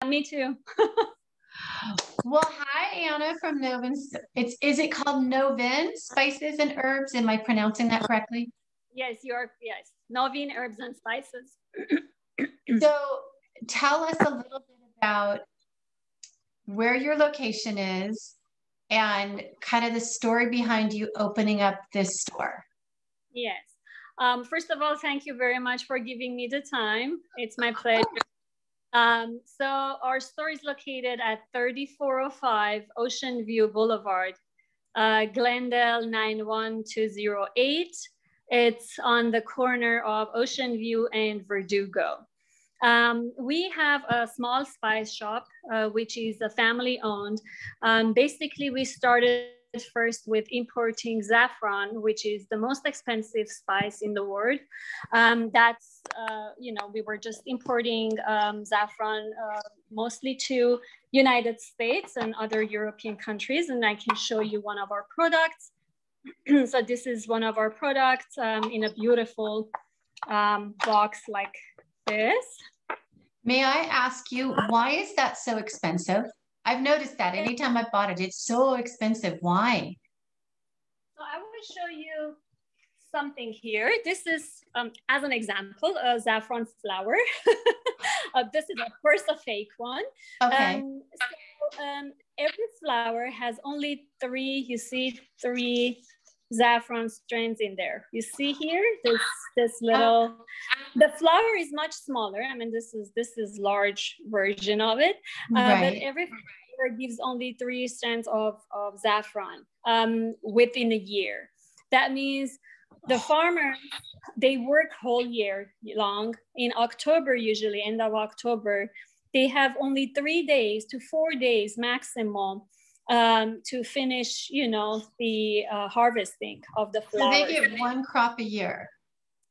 me too. Well, hi, Anna from Novin. Is it called Novin Spices and Herbs? Am I pronouncing that correctly? Yes, yes. Novin Herbs and Spices. So tell us a little bit about where your location is and kind of the story behind you opening up this store. Yes. First of all, thank you very much for giving me the time. It's my pleasure. So our store is located at 3405 Ocean View Boulevard, Glendale 91208. It's on the corner of Ocean View and Verdugo. We have a small spice shop, which is a family owned. Basically, we started first with importing saffron, which is the most expensive spice in the world. That's, we were just importing saffron mostly to United States and other European countries. And I can show you one of our products. So this is one of our products in a beautiful box like this. May I ask you, why is that so expensive? I've noticed that anytime I bought it, it's so expensive. Why? So I will show you something here. This is, as an example, a saffron flower. This is a fake one. Okay. Every flower has only three saffron strands in there. You see here, this little, the flower is much smaller. I mean, this is large version of it, Right. but every flower gives only 3 strands of saffron within a year. That means the farmers, they work whole year long. In October, usually end of October, they have only 3 days to 4 days maximum to finish, the harvesting of the flowers. So they get one crop a year.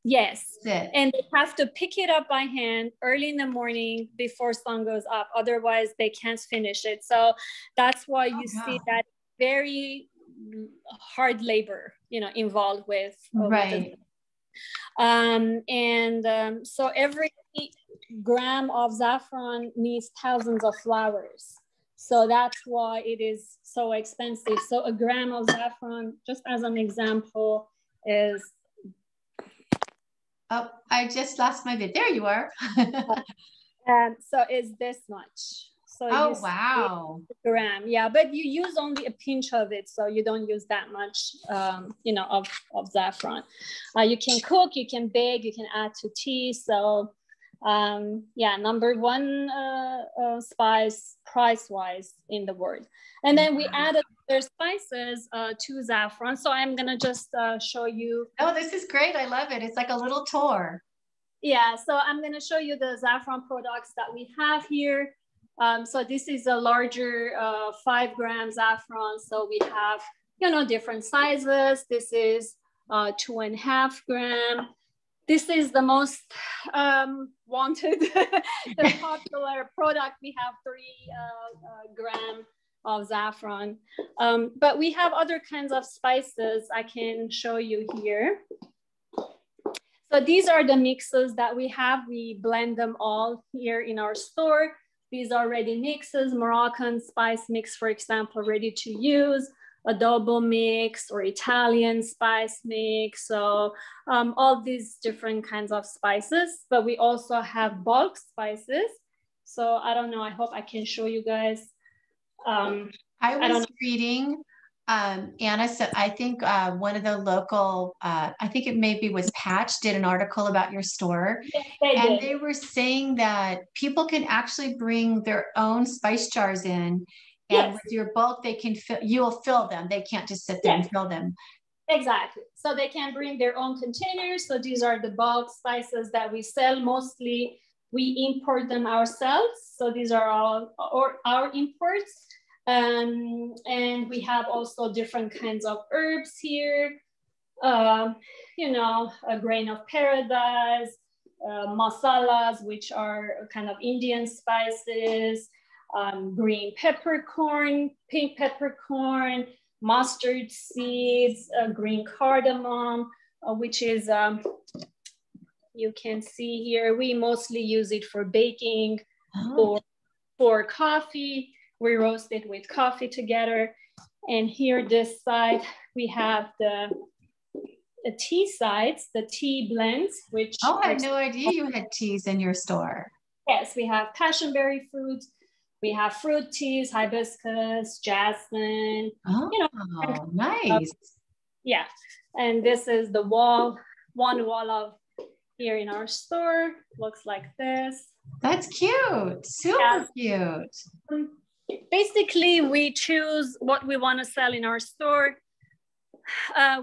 Yes. And they have to pick it up by hand early in the morning before sun goes up. Otherwise, they can't finish it. So that's why you see that very hard labor, involved with. Right. So every gram of saffron needs thousands of flowers. So that's why it is so expensive. So a gram of saffron, just as an example, is... Oh, I just lost my bit. There you are. So it's this much. So wow. Gram. Yeah, but you use only a pinch of it. So you don't use that much, of saffron. You can cook, you can bake, you can add to tea. So number one spice price-wise in the world. And then we added their spices to saffron. So I'm gonna just show you. Oh, this is great. I love it. It's like a little tour. Yeah, so I'm gonna show you the saffron products that we have here. So this is a larger 5 gram saffron. So we have, different sizes. This is 2.5 gram. This is the most wanted, the popular product. We have 3 gram of saffron. But we have other kinds of spices I can show you here. So these are the mixes that we have. We blend them all here in our store. These are ready mixes, Moroccan spice mix, for example, ready to use. Adobo mix or Italian spice mix. So all these different kinds of spices, but we also have bulk spices. So I don't know, I hope I can show you guys. I was reading, Anna said, I think one of the local, I think it maybe was Patch, did an article about your store. Yes, they were saying that people can actually bring their own spice jars in. And with your bulk, they can you'll fill them. They can't just sit there and fill them. Exactly. So they can bring their own containers. So these are the bulk spices that we sell. Mostly we import them ourselves. So these are all our imports. And we have also different kinds of herbs here. A grain of paradise, masalas, which are kind of Indian spices. Green peppercorn, pink peppercorn, mustard seeds, green cardamom, which is, you can see here, we mostly use it for baking or for coffee. We roast it with coffee together. And here, this side, we have the tea sides, the tea blends, which— Oh, I had no idea you had teas in your store. Yes, we have passionberry fruit. We have fruit teas, hibiscus, jasmine. Oh, nice. Yeah. And this is the one wall of here in our store. Looks like this. That's cute. Super cute. Basically, we choose what we want to sell in our store.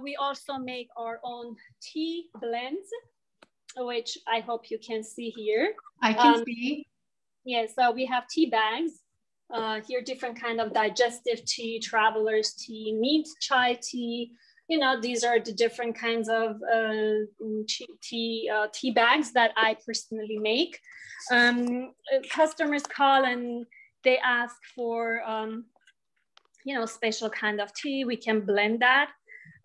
We also make our own tea blends, which I hope you can see here. I can see. Yeah, so we have tea bags. Here, different kind of digestive tea, traveler's tea, mint chai tea. These are the different kinds of tea bags that I personally make. Customers call and they ask for, special kind of tea. We can blend that.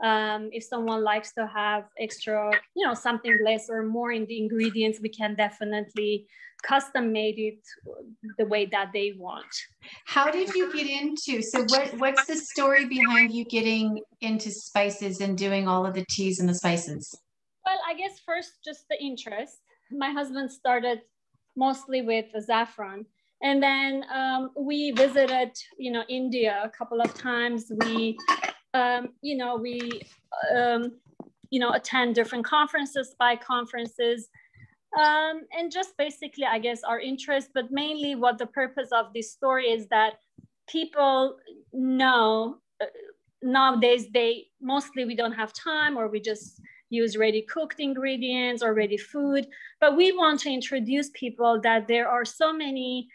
If someone likes to have extra, something less or more in the ingredients, we can definitely custom made it the way that they want. How did you get into, so what's the story behind you getting into spices and doing all of the teas and the spices? Well, I guess first just the interest. My husband started mostly with saffron. And then we visited, India a couple of times. We attend different conferences, spy conferences, and just basically, I guess, our interest, but mainly what the purpose of this story is that people know nowadays, we don't have time, or we just use ready cooked ingredients or ready food, but we want to introduce people that there are so many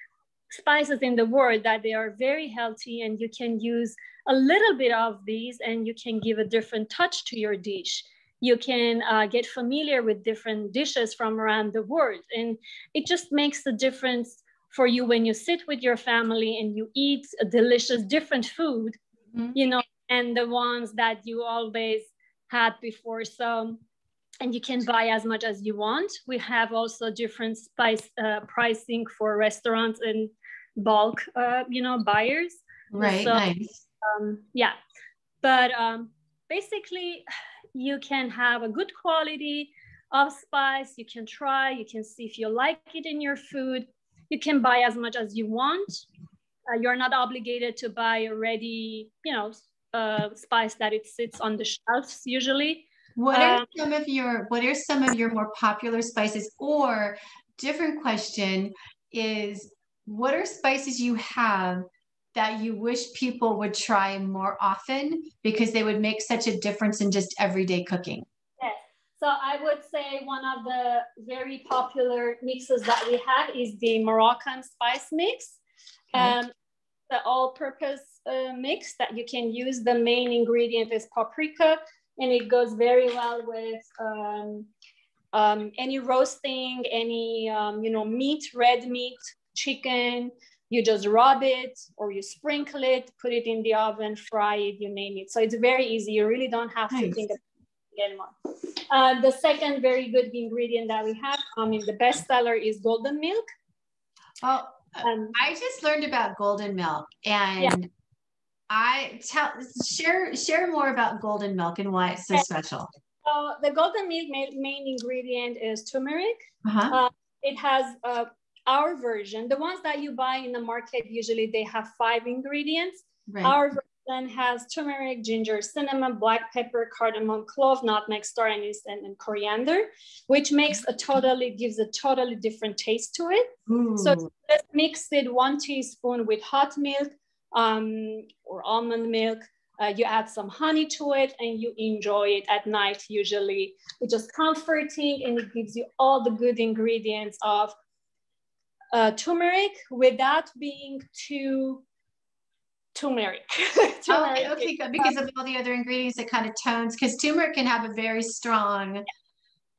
spices in the world that they are very healthy, and you can use a little bit of these and you can give a different touch to your dish. You can get familiar with different dishes from around the world, and it just makes a difference for you when you sit with your family and you eat a delicious different food, and the ones that you always had before. So, and you can buy as much as you want. We have also different spice pricing for restaurants and bulk, buyers. Right, so, nice. But basically, you can have a good quality of spice. You can try, you can see if you like it in your food. You can buy as much as you want. You're not obligated to buy a ready, spice that it sits on the shelves usually. What are some of your more popular spices? Or different question is, what are spices you have that you wish people would try more often because they would make such a difference in just everyday cooking? Yes. So I would say one of the very popular mixes that we have is the Moroccan spice mix. Okay. The all-purpose mix that you can use. The main ingredient is paprika, and it goes very well with any roasting, any meat, red meat, chicken. You just rub it or you sprinkle it, put it in the oven, fry it, you name it. So it's very easy. You really don't have to think about it anymore. The second very good ingredient that we have, the bestseller is golden milk. Oh, I just learned about golden milk, and share more about golden milk and why it's so special. So the golden milk main ingredient is turmeric. It has our version. The ones that you buy in the market, usually they have 5 ingredients. Right. Our version has turmeric, ginger, cinnamon, black pepper, cardamom, clove, nutmeg, star anise, and coriander, which gives a totally different taste to it. Ooh. So let's mix it 1 teaspoon with hot milk or almond milk. You add some honey to it and you enjoy it at night. Usually it's just comforting, and it gives you all the good ingredients of turmeric without being too turmeric. Okay, good. Because of all the other ingredients, it kind of tones, because turmeric can have a very strong.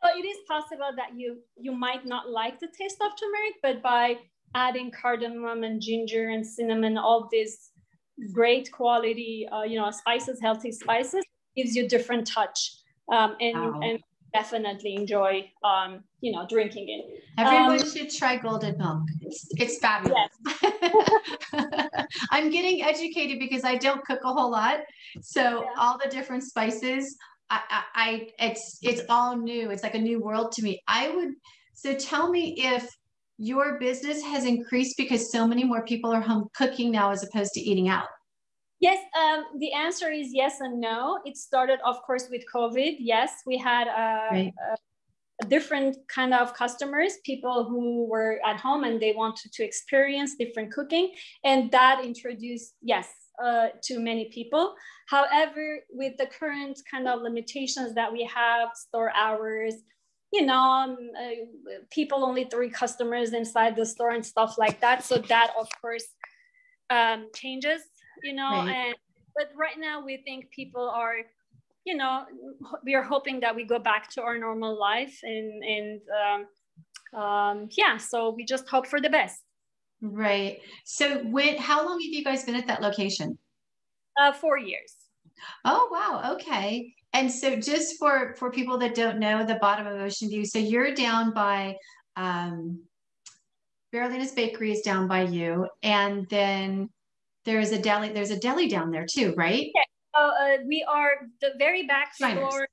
So it is possible that you might not like the taste of turmeric, but by adding cardamom and ginger and cinnamon, all these great quality, spices, healthy spices, gives you different touch, and definitely enjoy, drinking it. Everyone should try golden milk. It's fabulous. Yes. I'm getting educated because I don't cook a whole lot. So all the different spices, it's all new. It's like a new world to me. So tell me if your business has increased because so many more people are home cooking now as opposed to eating out. Yes, the answer is yes and no. It started, of course, with COVID. Yes, we had a different kind of customers, people who were at home and they wanted to experience different cooking. And that introduced, yes, to many people. However, with the current kind of limitations that we have, store hours, people only 3 customers inside the store and stuff like that. So that, of course, changes. But right now we think people are, we are hoping that we go back to our normal life and so we just hope for the best. Right. So how long have you guys been at that location? 4 years. Oh, wow. Okay. And so just for people that don't know the bottom of Ocean View, so you're down by, Berlina's Bakery is down by you. And then there's a deli down there too, right? Yeah. We are the very back store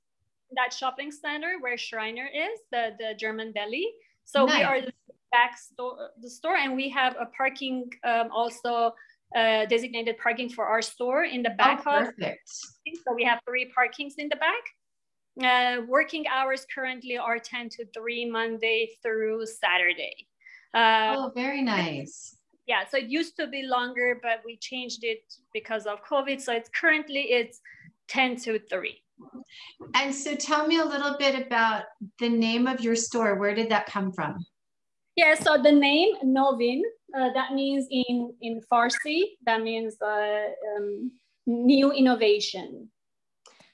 in that shopping center where Schreiner is, the German deli. So nice. We are the back store, and we have a parking, also designated parking for our store in the back. Perfect. So we have 3 parkings in the back. Working hours currently are 10 to 3, Monday through Saturday. Very nice. Yeah, so it used to be longer, but we changed it because of COVID. So it's 10 to 3. And so tell me a little bit about the name of your store. Where did that come from? Yeah, so the name Novin, that means in Farsi, that means new innovation.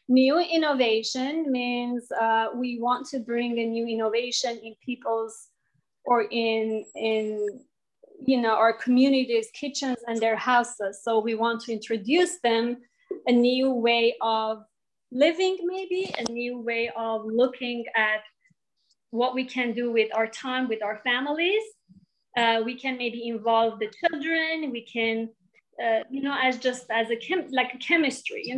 New innovation means we want to bring a new innovation in people's or in our communities' kitchens and their houses. So we want to introduce them a new way of living, maybe a new way of looking at what we can do with our time, with our families. We can maybe involve the children. We can, as a chemistry,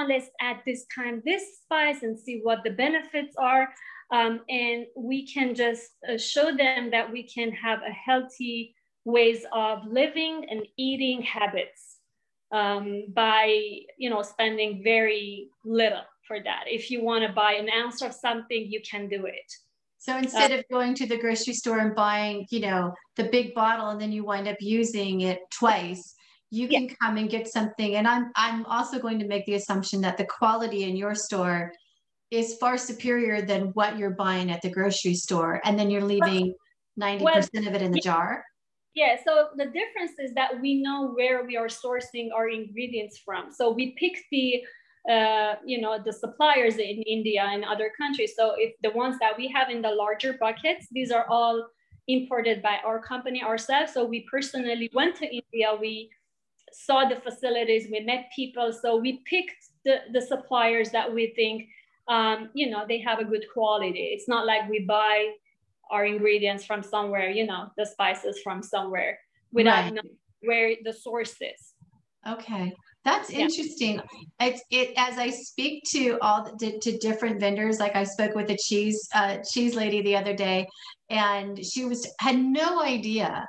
let's add this time this spice and see what the benefits are. And we can just show them that we can have a healthy ways of living and eating habits by, spending very little for that. If you want to buy an ounce of something, you can do it. So instead of going to the grocery store and buying, the big bottle and then you wind up using it twice, you can come and get something. And I'm also going to make the assumption that the quality in your store is far superior than what you're buying at the grocery store. And then you're leaving 90% of it in the jar. Yeah, so the difference is that we know where we are sourcing our ingredients from. So we pick the suppliers in India and other countries. So if the ones that we have in the larger buckets, these are all imported by our company ourselves. So we personally went to India, we saw the facilities, we met people. So we picked the suppliers that we think, they have a good quality. It's not like we buy our ingredients from somewhere, the spices from somewhere without knowing where the source is. Okay. That's interesting. It as I speak to to different vendors, like I spoke with a cheese lady the other day, and she had no idea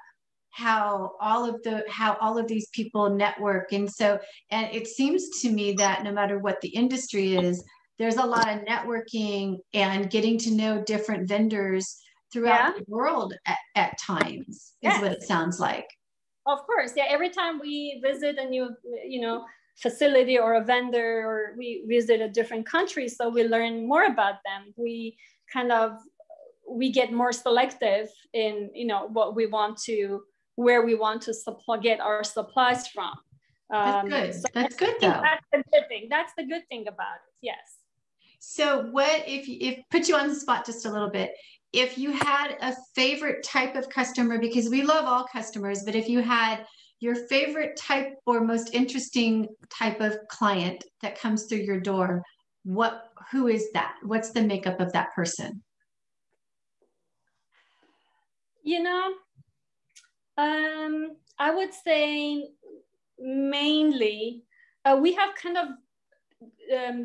how all of these people network. And it seems to me that no matter what the industry is, there's a lot of networking and getting to know different vendors throughout the world at times is what it sounds like. Of course. Yeah. Every time we visit a new, facility or a vendor, or we visit a different country, so we learn more about them. We get more selective in, what we want to, where we want to get our supplies from. That's good. So that's good though. That's the good thing. That's the good thing about it. Yes. So what if put you on the spot just a little bit, if you had a favorite type of customer, because we love all customers, but if you had your favorite type or most interesting type of client that comes through your door, who is that? What's the makeup of that person? I would say mainly we have kind of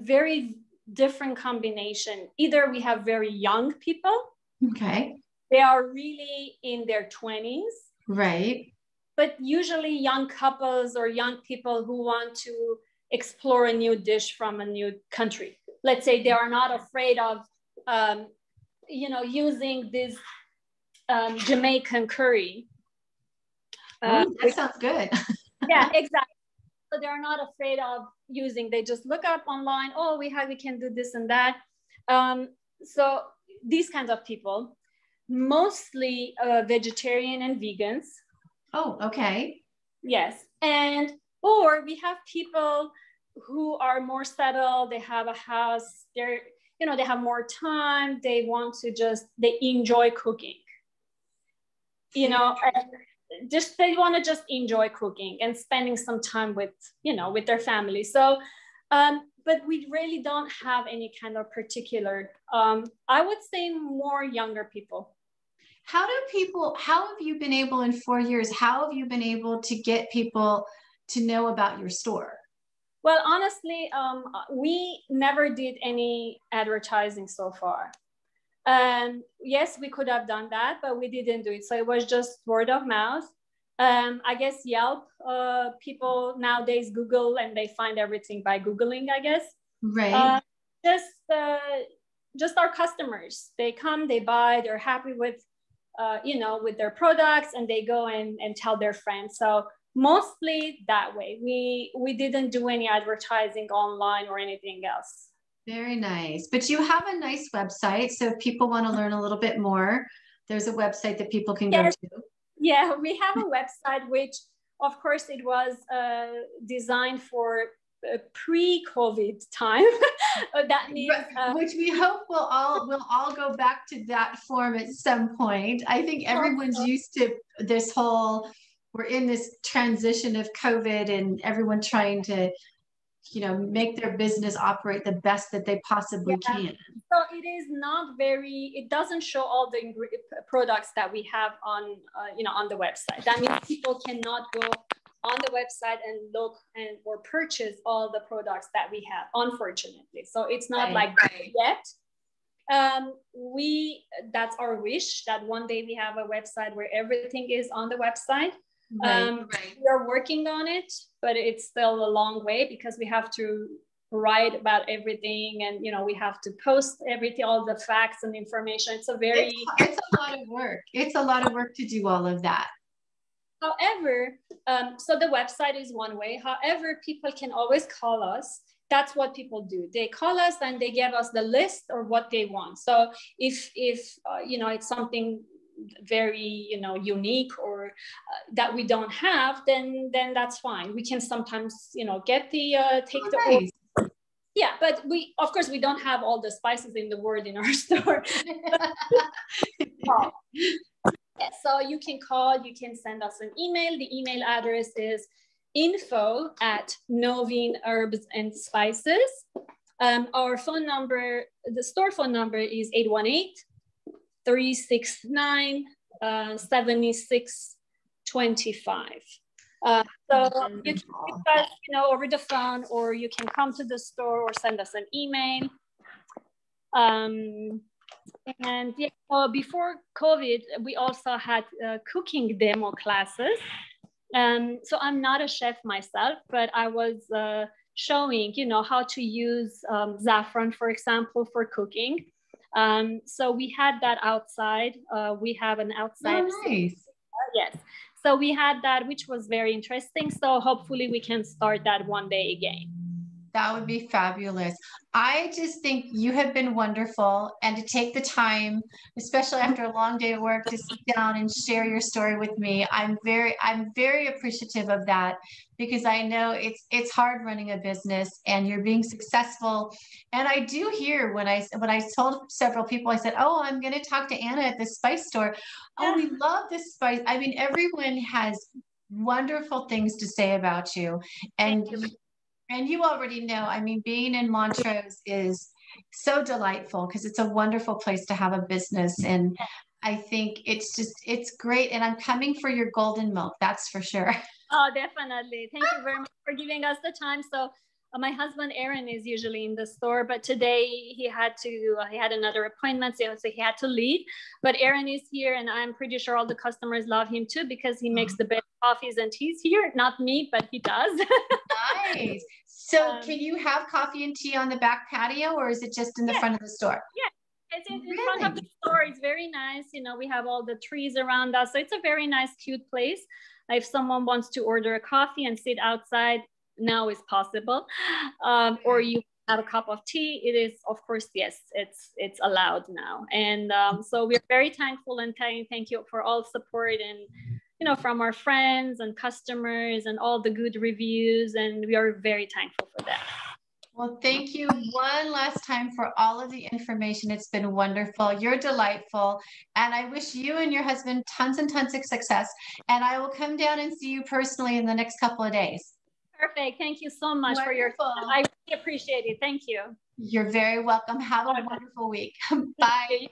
very different combination. Either we have very young people. Okay. They are really in their 20s. Right. But usually young couples or young people who want to explore a new dish from a new country. Let's say they are not afraid of, using this Jamaican curry. That sounds good. Yeah, exactly. So they're not afraid of using, they just look up online, oh, we can do this and that. So these kinds of people, mostly vegetarian and vegans. Oh, okay. Yes. Or we have people who are more settled, they have a house, they have more time, they enjoy cooking. They want to just enjoy cooking and spending some time with their family. So, but we really don't have any kind of particular, I would say more younger people. How have you been able in 4 years, how have you been able to get people to know about your store? Well, honestly, we never did any advertising so far. Yes, we could have done that, but we didn't do it. So it was just word of mouth. I guess Yelp, people nowadays Google and they find everything by Googling, I guess. Right. Just our customers, they come, they buy, they're happy with their products, and they go and tell their friends. So mostly that way. We didn't do any advertising online or anything else. Very nice. But you have a nice website. So if people want to learn a little bit more, there's a website that people can go to. Yeah, we have a website, which of course it was designed for pre-COVID time. That means which we hope we'll all go back to that form at some point. I think everyone's used to this whole, we're in this transition of COVID and everyone trying to make their business operate the best that they possibly can. So it doesn't show all the products that we have on the website. That means people cannot go on the website and look or purchase all the products that we have, unfortunately. So it's not like that yet. That's our wish, that one day we have a website where everything is on the website. We are working on it, but it's still a long way because we have to write about everything, and we have to post everything, all the facts and information. It's a lot of work. It's a lot of work to do all of that. However, so the website is one way. However, people can always call us. That's what people do. They call us and they give us the list or what they want. So if it's something very unique or that we don't have, then that's fine. We can sometimes get the take the order. Yeah, but we don't have all the spices in the world in our store. So you can call, you can send us an email. The email address is info@Novin Herbs and Spices. Our phone number, the store phone number is 818-369-7625. So you can reach us, over the phone, or you can come to the store or send us an email. And before COVID, we also had cooking demo classes. So I'm not a chef myself, but I was showing, how to use saffron, for example, for cooking. So we had that outside. We have an outside. Oh, nice. Yes. So we had that, which was very interesting. So hopefully we can start that one day again. That would be fabulous. I just think you have been wonderful, and to take the time, especially after a long day of work, to sit down and share your story with me. I'm very appreciative of that, because I know it's hard running a business and you're being successful. And I do hear when I told several people, I said, "Oh, I'm going to talk to Anna at the spice store." Oh, we love this spice. I mean, everyone has wonderful things to say about you. And you already know, I mean, being in Montrose is so delightful because it's a wonderful place to have a business. And I think it's great. And I'm coming for your golden milk. That's for sure. Oh, definitely. Thank you very much for giving us the time. So my husband, Aaron, is usually in the store, but today he had another appointment, so he had to leave. But Aaron is here, and I'm pretty sure all the customers love him too, because he makes the best coffees and teas here. Not me, but he does. Nice. So can you have coffee and tea on the back patio, or is it just in the front of the store? Yeah. It's in front of the store. It's very nice. You know, we have all the trees around us. So it's a very nice, cute place. If someone wants to order a coffee and sit outside, now is possible. Or you have a cup of tea. It is, of course, yes, it's allowed now. And so we're very thankful and thank you for all support and, you know, from our friends and customers and all the good reviews. And we are very thankful for that. Well, thank you one last time for all of the information. It's been wonderful. You're delightful. And I wish you and your husband tons and tons of success. And I will come down and see you personally in the next couple of days. Perfect. Thank you so much for your time. I really appreciate it. Thank you. You're very welcome. Have a wonderful week. Bye.